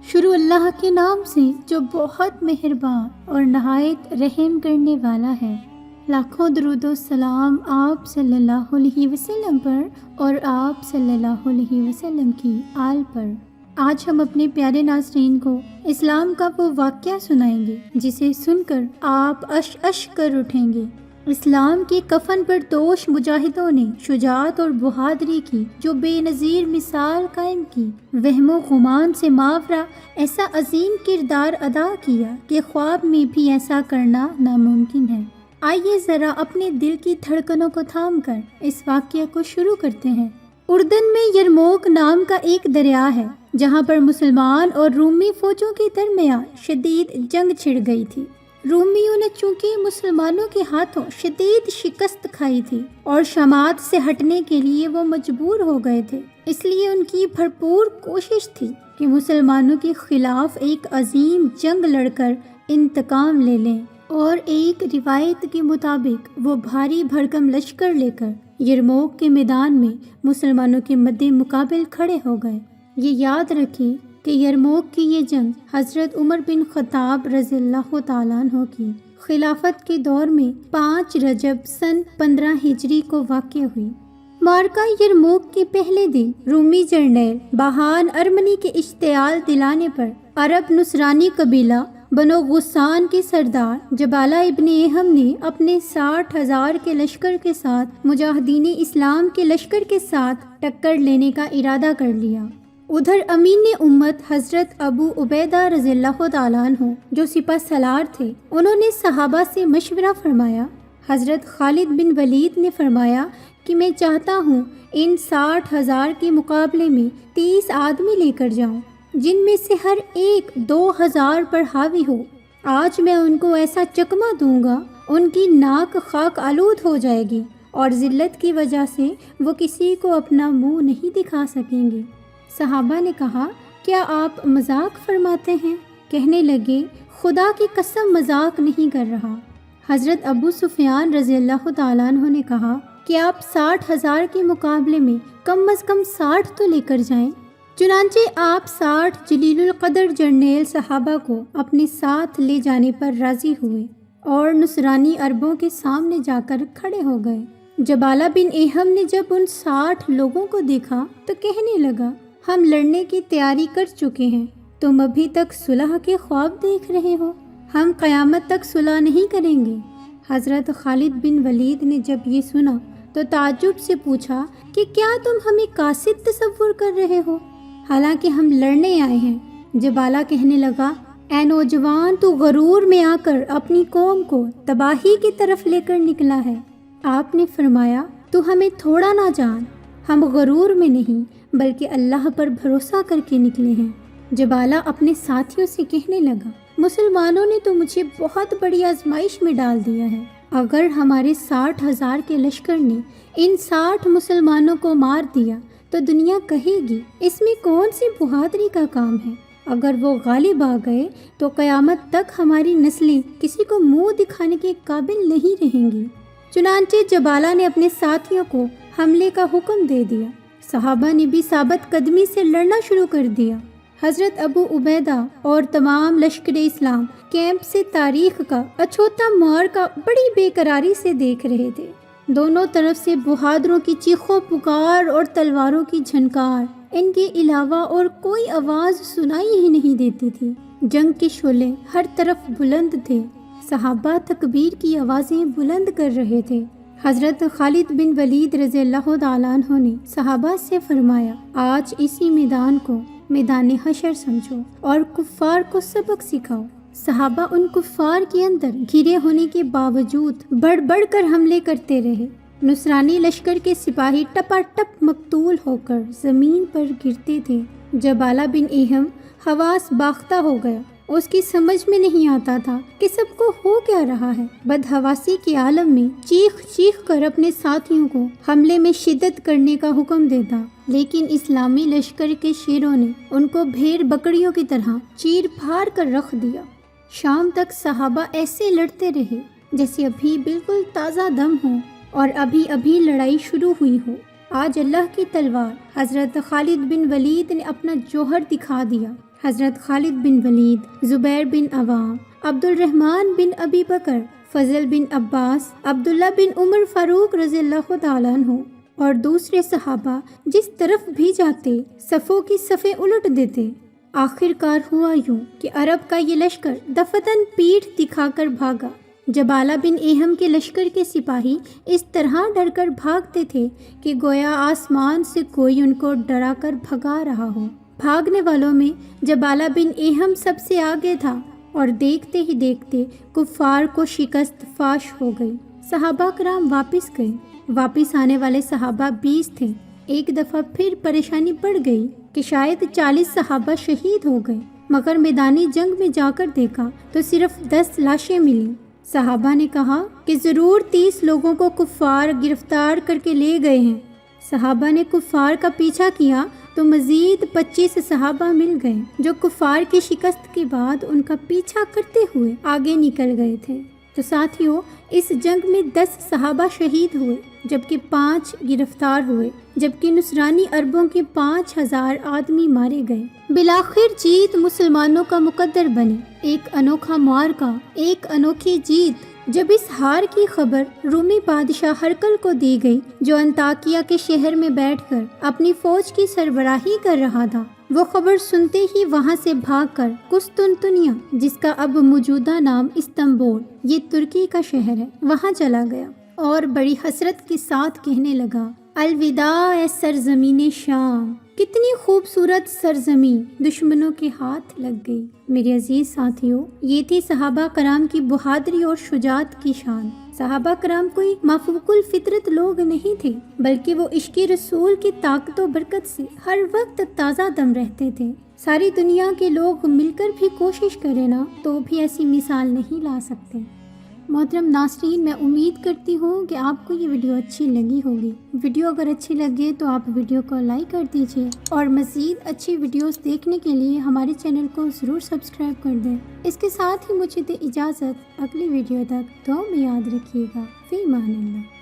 شروع اللہ کے نام سے جو بہت مہربان اور نہایت رحم کرنے والا ہے۔ لاکھوں درود و سلام آپ صلی اللہ علیہ وسلم پر اور آپ صلی اللہ علیہ وسلم کی آل پر۔ آج ہم اپنے پیارے ناظرین کو اسلام کا وہ واقعہ سنائیں گے جسے سن کر آپ اش اش کر اٹھیں گے۔ اسلام کے کفن پر دوش مجاہدوں نے شجاعت اور بہادری کی جو بے نظیر مثال قائم کی، وہم و گمان سے ماورا ایسا عظیم کردار ادا کیا کہ خواب میں بھی ایسا کرنا ناممکن ہے۔ آئیے ذرا اپنے دل کی دھڑکنوں کو تھام کر اس واقعہ کو شروع کرتے ہیں۔ اردن میں یرموک نام کا ایک دریا ہے جہاں پر مسلمان اور رومی فوجوں کے درمیان شدید جنگ چھڑ گئی تھی۔ رومیوں نے چونکہ مسلمانوں کے ہاتھوں شدید شکست کھائی تھی اور شامات سے ہٹنے کے لیے وہ مجبور ہو گئے تھے، اس لیے ان کی بھرپور کوشش تھی کہ مسلمانوں کے خلاف ایک عظیم جنگ لڑ کر انتقام لے لیں، اور ایک روایت کے مطابق وہ بھاری بھرکم لشکر لے کر یرموک کے میدان میں مسلمانوں کے مد مقابل کھڑے ہو گئے۔ یہ یاد رکھیں کہ یرموک کی یہ جنگ حضرت عمر بن خطاب رضی اللہ تعالیٰ عنہ کی خلافت کے دور میں 5 رجب سن 15 ہجری کو واقع ہوئی۔ معرکہ یرموک کے پہلے دن رومی جرنیل باہان ارمنی کے اشتعال دلانے پر عرب نصرانی قبیلہ بنو غسان کے سردار جبالہ ابن ایہم نے اپنے 60,000 کے لشکر کے ساتھ مجاہدین اسلام کے لشکر کے ساتھ ٹکر لینے کا ارادہ کر لیا۔ ادھر امین امت حضرت ابو عبیدہ رضی اللہ تعالیٰ عنہ جو سپہ سالار تھے، انہوں نے صحابہ سے مشورہ فرمایا۔ حضرت خالد بن ولید نے فرمایا کہ میں چاہتا ہوں ان 60,000 کے مقابلے میں 30 آدمی لے کر جاؤں جن میں سے ہر ایک 2,000 پر حاوی ہو۔ آج میں ان کو ایسا چکمہ دوں گا ان کی ناک خاک آلود ہو جائے گی اور ذلت کی وجہ سے وہ کسی کو اپنا منہ نہیں دکھا سکیں گے۔ صحابہ نے کہا، کیا آپ مذاق فرماتے ہیں؟ کہنے لگے، خدا کی قسم مذاق نہیں کر رہا۔ حضرت ابو سفیان رضی اللہ تعالیٰ عنہ نے کہا کہ آپ 60,000 کے مقابلے میں کم از کم 60 تو لے کر جائیں۔ چنانچہ آپ 60 جلیل القدر جرنیل صحابہ کو اپنے ساتھ لے جانے پر راضی ہوئے اور نصرانی عربوں کے سامنے جا کر کھڑے ہو گئے۔ جبالہ بن ایہم نے جب ان 60 لوگوں کو دیکھا تو کہنے لگا، ہم لڑنے کی تیاری کر چکے ہیں، تم ابھی تک صلح کے خواب دیکھ رہے ہو، ہم قیامت تک صلح نہیں کریں گے۔ حضرت خالد بن ولید نے جب یہ سنا تو تعجب سے پوچھا کہ کیا تم ہمیں قاصد تصور کر رہے ہو، حالانکہ ہم لڑنے آئے ہیں۔ جبالہ کہنے لگا، اے نوجوان، تو غرور میں آ کر اپنی قوم کو تباہی کی طرف لے کر نکلا ہے۔ آپ نے فرمایا، تو ہمیں تھوڑا نہ جان، ہم غرور میں نہیں بلکہ اللہ پر بھروسہ کر کے نکلے ہیں۔ جبالہ اپنے ساتھیوں سے کہنے لگا، مسلمانوں نے تو مجھے بہت بڑی آزمائش میں ڈال دیا ہے۔ اگر ہمارے 60,000 کے لشکر نے ان 60 مسلمانوں کو مار دیا تو دنیا کہے گی اس میں کون سی بہادری کا کام ہے۔ اگر وہ غالب آ گئے تو قیامت تک ہماری نسلیں کسی کو منہ دکھانے کے قابل نہیں رہیں گی۔ چنانچہ جبالہ نے اپنے ساتھیوں کو حملے کا حکم دے دیا۔ صحابہ نے بھی ثابت قدمی سے لڑنا شروع کر دیا۔ حضرت ابو عبیدہ اور تمام لشکر اسلام کیمپ سے تاریخ کا اچھوتا معرکہ بڑی بے قراری سے دیکھ رہے تھے۔ دونوں طرف سے بہادروں کی چیخو پکار اور تلواروں کی جھنکار، ان کے علاوہ اور کوئی آواز سنائی ہی نہیں دیتی تھی۔ جنگ کے شعلے ہر طرف بلند تھے، صحابہ تکبیر کی آوازیں بلند کر رہے تھے۔ حضرت خالد بن ولید رضی اللہ تعالیٰ عنہ نے صحابہ سے فرمایا، آج اسی میدان کو میدان حشر سمجھو اور کفار کو سبق سکھاؤ۔ صحابہ ان کفار کے اندر گھرے ہونے کے باوجود بڑھ بڑھ کر حملے کرتے رہے۔ نصرانی لشکر کے سپاہی ٹپاٹپ مقتول ہو کر زمین پر گرتے تھے۔ جبالہ بن ایہم حواس باختہ ہو گیا، اس کی سمجھ میں نہیں آتا تھا کہ سب کو ہو کیا رہا ہے۔ بدحواسی کے عالم میں چیخ چیخ کر اپنے ساتھیوں کو حملے میں شدت کرنے کا حکم دیتا، لیکن اسلامی لشکر کے شیروں نے ان کو بھیڑ بکریوں کی طرح چیر پھاڑ کر رکھ دیا۔ شام تک صحابہ ایسے لڑتے رہے جیسے ابھی بالکل تازہ دم ہو اور ابھی ابھی لڑائی شروع ہوئی ہو۔ آج اللہ کی تلوار حضرت خالد بن ولید نے اپنا جوہر دکھا دیا۔ حضرت خالد بن ولید، زبیر بن عوام، عبد الرحمن بن ابی بکر، فضل بن عباس، عبداللہ بن عمر فاروق رضی اللہ تعالیٰ عنہ اور دوسرے صحابہ جس طرف بھی جاتے صفوں کی صفیں الٹ دیتے۔ آخر کار ہوا یوں کہ عرب کا یہ لشکر دفتن پیٹھ دکھا کر بھاگا۔ جبالہ بن ایہم کے لشکر کے سپاہی اس طرح ڈر کر بھاگتے تھے کہ گویا آسمان سے کوئی ان کو ڈرا کر بھگا رہا ہو۔ بھاگنے والوں میں جبالہ بن ایہم سب سے آگے تھا اور دیکھتے ہی دیکھتے کفار کو شکست فاش ہو گئی۔ صحابہ کرام واپس گئے۔ واپس آنے والے صحابہ 20 تھے۔ ایک دفعہ پھر پریشانی بڑھ گئی کہ شاید 40 صحابہ شہید ہو گئے، مگر میدانی جنگ میں جا کر دیکھا تو صرف 10 لاشیں ملیں۔ صحابہ نے کہا کہ ضرور 30 لوگوں کو کفار گرفتار کر کے لے گئے ہیں۔ صحابہ نے کفار کا پیچھا کیا تو مزید 25 صحابہ مل گئے جو کفار کی شکست کے بعد ان کا پیچھا کرتے ہوئے آگے نکل گئے تھے۔ تو ساتھیوں، اس جنگ میں 10 صحابہ شہید ہوئے جبکہ 5 گرفتار ہوئے، جبکہ نصرانی عربوں کے 5000 آدمی مارے گئے۔ بالآخر جیت مسلمانوں کا مقدر بنی۔ ایک انوکھا معرکہ، ایک انوکھی جیت۔ جب اس ہار کی خبر رومی بادشاہ ہرقل کو دی گئی جو انطاکیہ کے شہر میں بیٹھ کر اپنی فوج کی سربراہی کر رہا تھا، وہ خبر سنتے ہی وہاں سے بھاگ کر قسطنطنیہ، جس کا اب موجودہ نام استنبول، یہ ترکی کا شہر ہے، وہاں چلا گیا اور بڑی حسرت کے ساتھ کہنے لگا، الوداع اے سرزمین شام، کتنی خوبصورت سرزمین دشمنوں کے ہاتھ لگ گئی۔ میرے عزیز ساتھیوں، یہ تھی صحابہ کرام کی بہادری اور شجاعت کی شان۔ صحابہ کرام کوئی مافوق الفطرت لوگ نہیں تھے، بلکہ وہ عشق رسول کی طاقت و برکت سے ہر وقت تازہ دم رہتے تھے۔ ساری دنیا کے لوگ مل کر بھی کوشش کریں نا تو بھی ایسی مثال نہیں لا سکتے۔ محترم ناظرین، میں امید کرتی ہوں کہ آپ کو یہ ویڈیو اچھی لگی ہوگی۔ ویڈیو اگر اچھی لگے تو آپ ویڈیو کو لائک کر دیجیے اور مزید اچھی ویڈیوز دیکھنے کے لیے ہمارے چینل کو ضرور سبسکرائب کر دیں۔ اس کے ساتھ ہی مجھے دے اجازت، اگلی ویڈیو تک دعا میں یاد رکھیے گا۔ فی امان اللہ۔